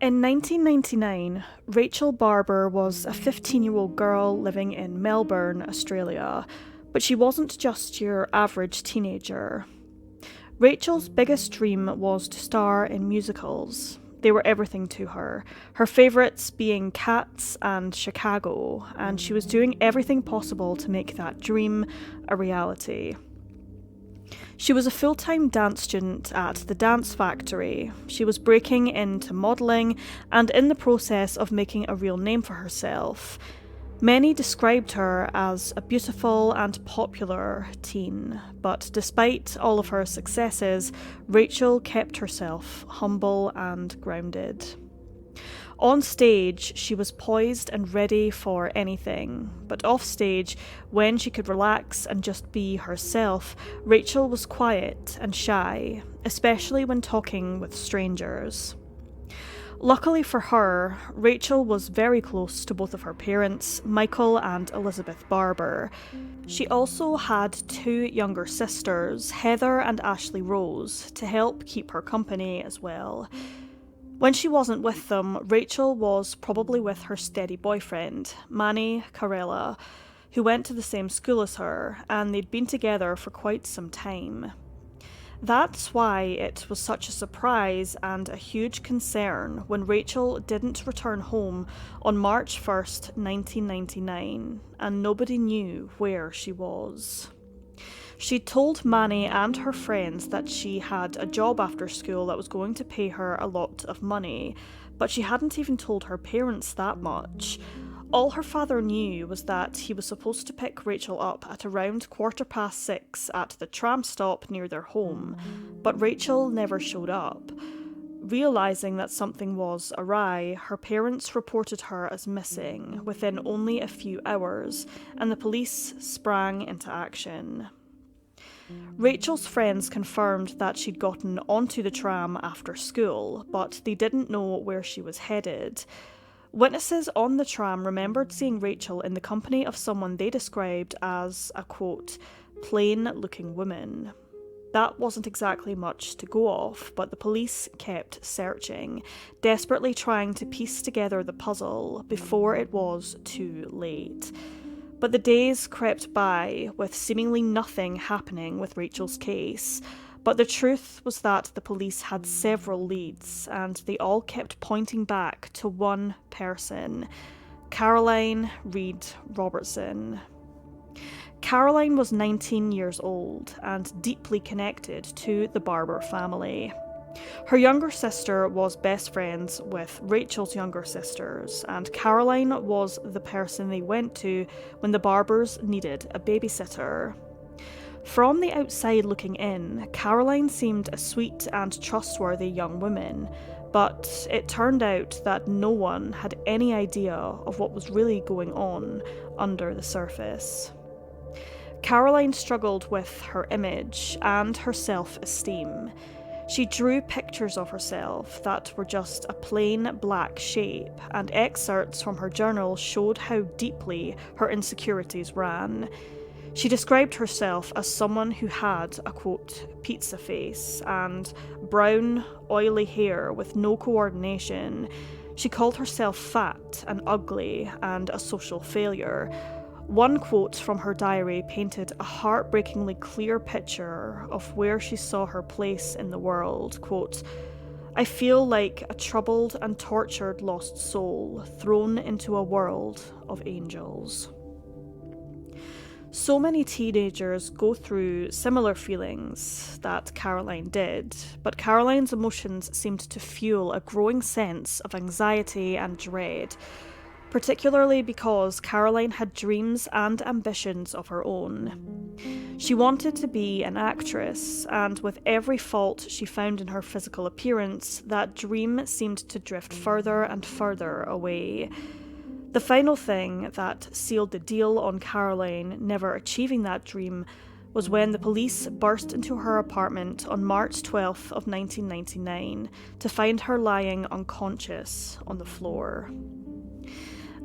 In 1999, Rachel Barber was a 15-year-old girl living in Melbourne, Australia, but she wasn't just your average teenager. Rachel's biggest dream was to star in musicals. They were everything to her, her favourites being Cats and Chicago, and she was doing everything possible to make that dream a reality. She was a full-time dance student at the Dance Factory. She was breaking into modelling and in the process of making a real name for herself. Many described her as a beautiful and popular teen, but despite all of her successes, Rachel kept herself humble and grounded. On stage, she was poised and ready for anything, but off stage, when she could relax and just be herself, Rachel was quiet and shy, especially when talking with strangers. Luckily for her, Rachel was very close to both of her parents, Michael and Elizabeth Barber. She also had two younger sisters, Heather and Ashley Rose, to help keep her company as well. When she wasn't with them, Rachel was probably with her steady boyfriend, Manny Carella, who went to the same school as her, and they'd been together for quite some time. That's why it was such a surprise and a huge concern when Rachel didn't return home on March 1st, 1999, and nobody knew where she was. She told Manny and her friends that she had a job after school that was going to pay her a lot of money, but she hadn't even told her parents that much. All her father knew was that he was supposed to pick Rachel up at around 6:15 at the tram stop near their home, but Rachel never showed up. Realising that something was awry, her parents reported her as missing within only a few hours, and the police sprang into action. Rachel's friends confirmed that she'd gotten onto the tram after school, but they didn't know where she was headed. Witnesses on the tram remembered seeing Rachel in the company of someone they described as a, quote, plain-looking woman. That wasn't exactly much to go off, but the police kept searching, desperately trying to piece together the puzzle before it was too late. But the days crept by with seemingly nothing happening with Rachel's case. But the truth was that the police had several leads, and they all kept pointing back to one person, Caroline Reed Robertson. Caroline was 19 years old and deeply connected to the Barber family. Her younger sister was best friends with Rachel's younger sisters, and Caroline was the person they went to when the Barbers needed a babysitter. From the outside looking in, Caroline seemed a sweet and trustworthy young woman, but it turned out that no one had any idea of what was really going on under the surface. Caroline struggled with her image and her self-esteem. She drew pictures of herself that were just a plain black shape, and excerpts from her journal showed how deeply her insecurities ran. She described herself as someone who had a, quote, pizza face and brown, oily hair with no coordination. She called herself fat and ugly and a social failure. One quote from her diary painted a heartbreakingly clear picture of where she saw her place in the world. Quote, I feel like a troubled and tortured lost soul thrown into a world of angels. So many teenagers go through similar feelings that Caroline did, but Caroline's emotions seemed to fuel a growing sense of anxiety and dread, particularly because Caroline had dreams and ambitions of her own. She wanted to be an actress, and with every fault she found in her physical appearance, that dream seemed to drift further and further away. The final thing that sealed the deal on Caroline never achieving that dream was when the police burst into her apartment on March 12th of 1999 to find her lying unconscious on the floor.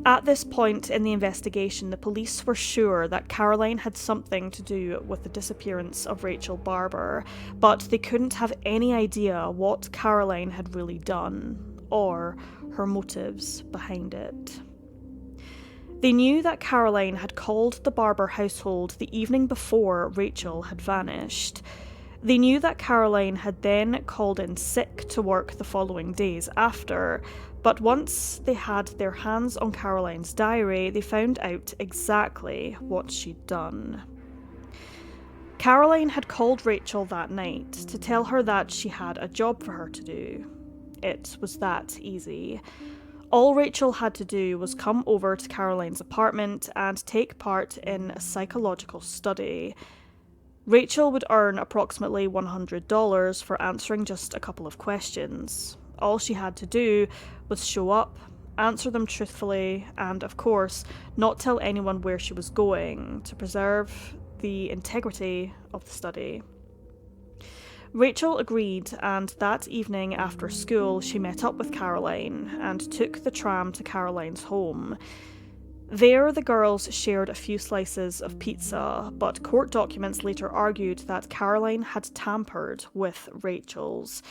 At this point in the investigation, the police were sure that Caroline had something to do with the disappearance of Rachel Barber, but they couldn't have any idea what Caroline had really done. or her motives behind it. They knew that Caroline had called the Barber household the evening before Rachel had vanished. They knew that Caroline had then called in sick to work the following days after, but once they had their hands on Caroline's diary, they found out exactly what she'd done. Caroline had called Rachel that night to tell her that she had a job for her to do. It was that easy. All Rachel had to do was come over to Caroline's apartment and take part in a psychological study. Rachel would earn approximately $100 for answering just a couple of questions. All she had to do was show up, answer them truthfully, and of course, not tell anyone where she was going to preserve the integrity of the study. Rachel agreed, and that evening after school, she met up with Caroline and took the tram to Caroline's home. There, the girls shared a few slices of pizza, but court documents later argued that Caroline had tampered with Rachel's.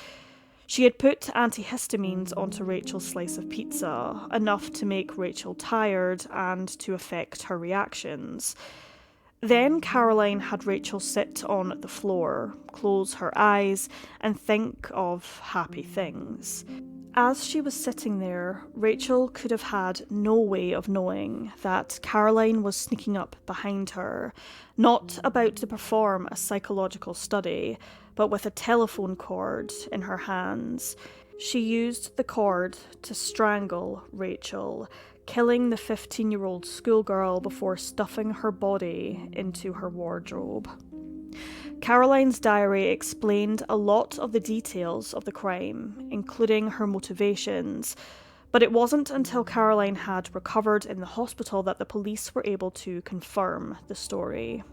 She had put antihistamines onto Rachel's slice of pizza, enough to make Rachel tired and to affect her reactions. Then Caroline had Rachel sit on the floor, close her eyes, and think of happy things. As she was sitting there, Rachel could have had no way of knowing that Caroline was sneaking up behind her, not about to perform a psychological study, but with a telephone cord in her hands. She used the cord to strangle Rachel, killing the 15-year-old schoolgirl before stuffing her body into her wardrobe. Caroline's diary explained a lot of the details of the crime, including her motivations, but it wasn't until Caroline had recovered in the hospital that the police were able to confirm the story.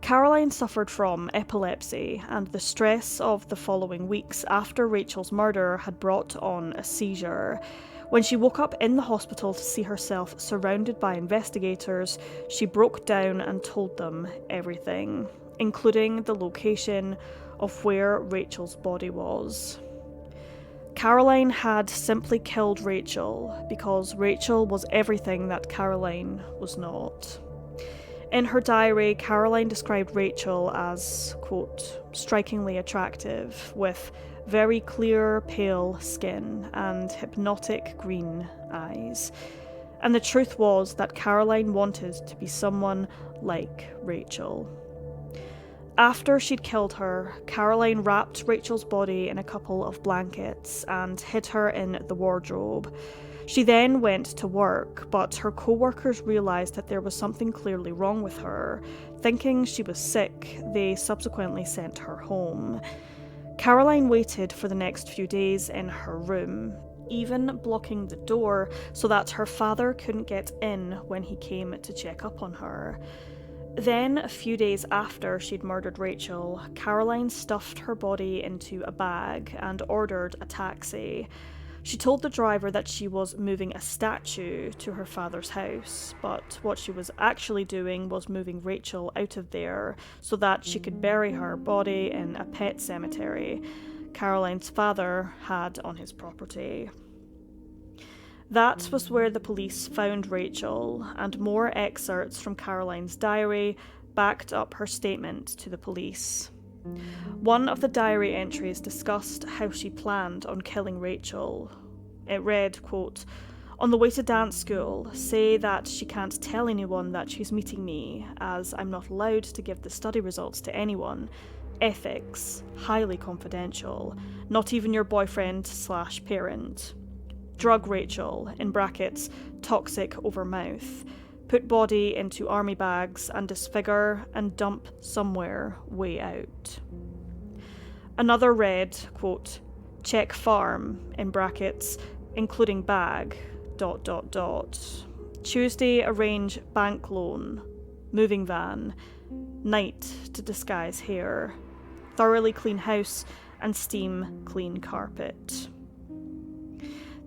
Caroline suffered from epilepsy, and the stress of the following weeks after Rachel's murder had brought on a seizure. When she woke up in the hospital to see herself surrounded by investigators, she broke down and told them everything, including the location of where Rachel's body was. Caroline had simply killed Rachel because Rachel was everything that Caroline was not. In her diary, Caroline described Rachel as, quote, strikingly attractive, with very clear, pale skin and hypnotic green eyes. And the truth was that Caroline wanted to be someone like Rachel. After she'd killed her, Caroline wrapped Rachel's body in a couple of blankets and hid her in the wardrobe. She then went to work, but her co-workers realised that there was something clearly wrong with her. Thinking she was sick, they subsequently sent her home. Caroline waited for the next few days in her room, even blocking the door so that her father couldn't get in when he came to check up on her. Then, a few days after she'd murdered Rachel, Caroline stuffed her body into a bag and ordered a taxi. She told the driver that she was moving a statue to her father's house, but what she was actually doing was moving Rachel out of there so that she could bury her body in a pet cemetery Caroline's father had on his property. That was where the police found Rachel, and more excerpts from Caroline's diary backed up her statement to the police. One of the diary entries discussed how she planned on killing Rachel. It read, quote, on the way to dance school, say that she can't tell anyone that she's meeting me, as I'm not allowed to give the study results to anyone. Ethics, highly confidential, not even your boyfriend/parent. Drug Rachel, in brackets, toxic over mouth. Put body into army bags and disfigure and dump somewhere way out. Another read, quote, check farm, in brackets, including bag, ... Tuesday arrange bank loan, moving van, night to disguise hair, thoroughly clean house and steam clean carpet.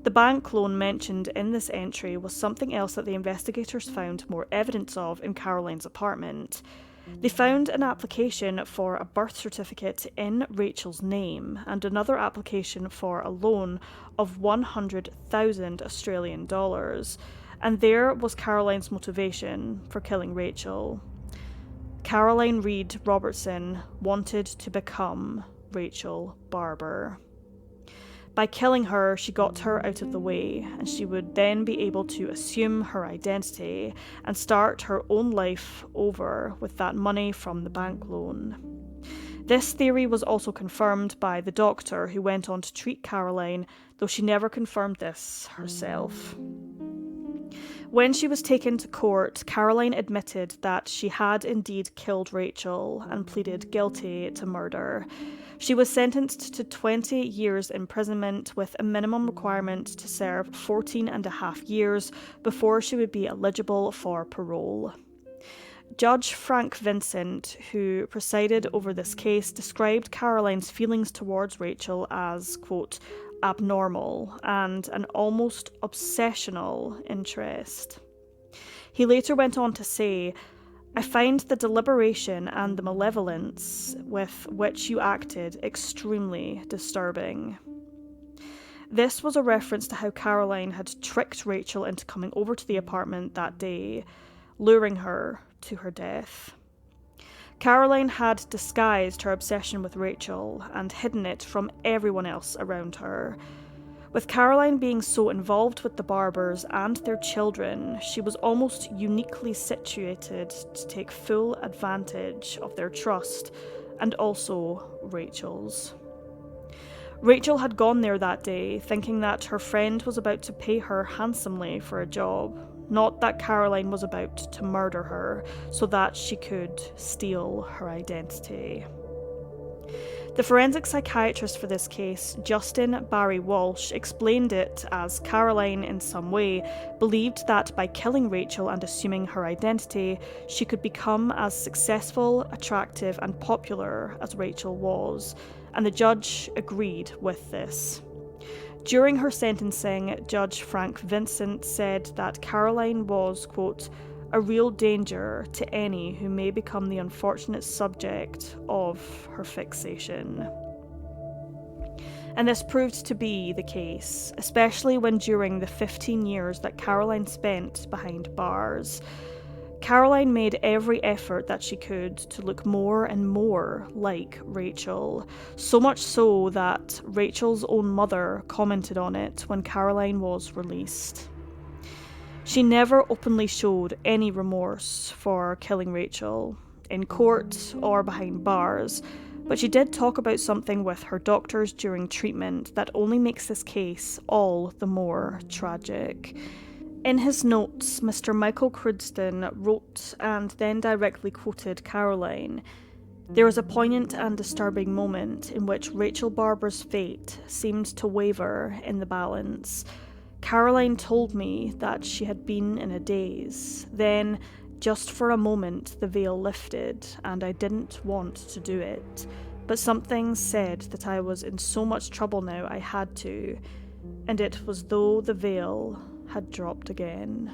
The bank loan mentioned in this entry was something else that the investigators found more evidence of in Caroline's apartment. They found an application for a birth certificate in Rachel's name and another application for a loan of 100,000 Australian dollars. And there was Caroline's motivation for killing Rachel. Caroline Reed Robertson wanted to become Rachel Barber. By killing her, she got her out of the way, and she would then be able to assume her identity and start her own life over with that money from the bank loan. This theory was also confirmed by the doctor who went on to treat Caroline, though she never confirmed this herself. When she was taken to court, Caroline admitted that she had indeed killed Rachel and pleaded guilty to murder. She was sentenced to 20 years imprisonment with a minimum requirement to serve 14 and a half years before she would be eligible for parole. Judge Frank Vincent, who presided over this case, described Caroline's feelings towards Rachel as, quote, abnormal and an almost obsessional interest. He later went on to say, I find the deliberation and the malevolence with which you acted extremely disturbing. This was a reference to how Caroline had tricked Rachel into coming over to the apartment that day, luring her to her death. Caroline had disguised her obsession with Rachel and hidden it from everyone else around her. With Caroline being so involved with the Barbers and their children, she was almost uniquely situated to take full advantage of their trust, and also Rachel's. Rachel had gone there that day thinking that her friend was about to pay her handsomely for a job, not that Caroline was about to murder her so that she could steal her identity. The forensic psychiatrist for this case, Justin Barry Walsh, explained it as Caroline, in some way, believed that by killing Rachel and assuming her identity, she could become as successful, attractive, and popular as Rachel was, and the judge agreed with this. During her sentencing, Judge Frank Vincent said that Caroline was, quote, a real danger to any who may become the unfortunate subject of her fixation. And this proved to be the case, especially when during the 15 years that Caroline spent behind bars, Caroline made every effort that she could to look more and more like Rachel, so much so that Rachel's own mother commented on it when Caroline was released. She never openly showed any remorse for killing Rachel, in court or behind bars, but she did talk about something with her doctors during treatment that only makes this case all the more tragic. In his notes, Mr. Michael Crudston wrote and then directly quoted Caroline, "There is a poignant and disturbing moment in which Rachel Barber's fate seemed to waver in the balance. Caroline told me that she had been in a daze. Then, just for a moment, the veil lifted, and I didn't want to do it. But something said that I was in so much trouble now I had to, and it was though the veil had dropped again."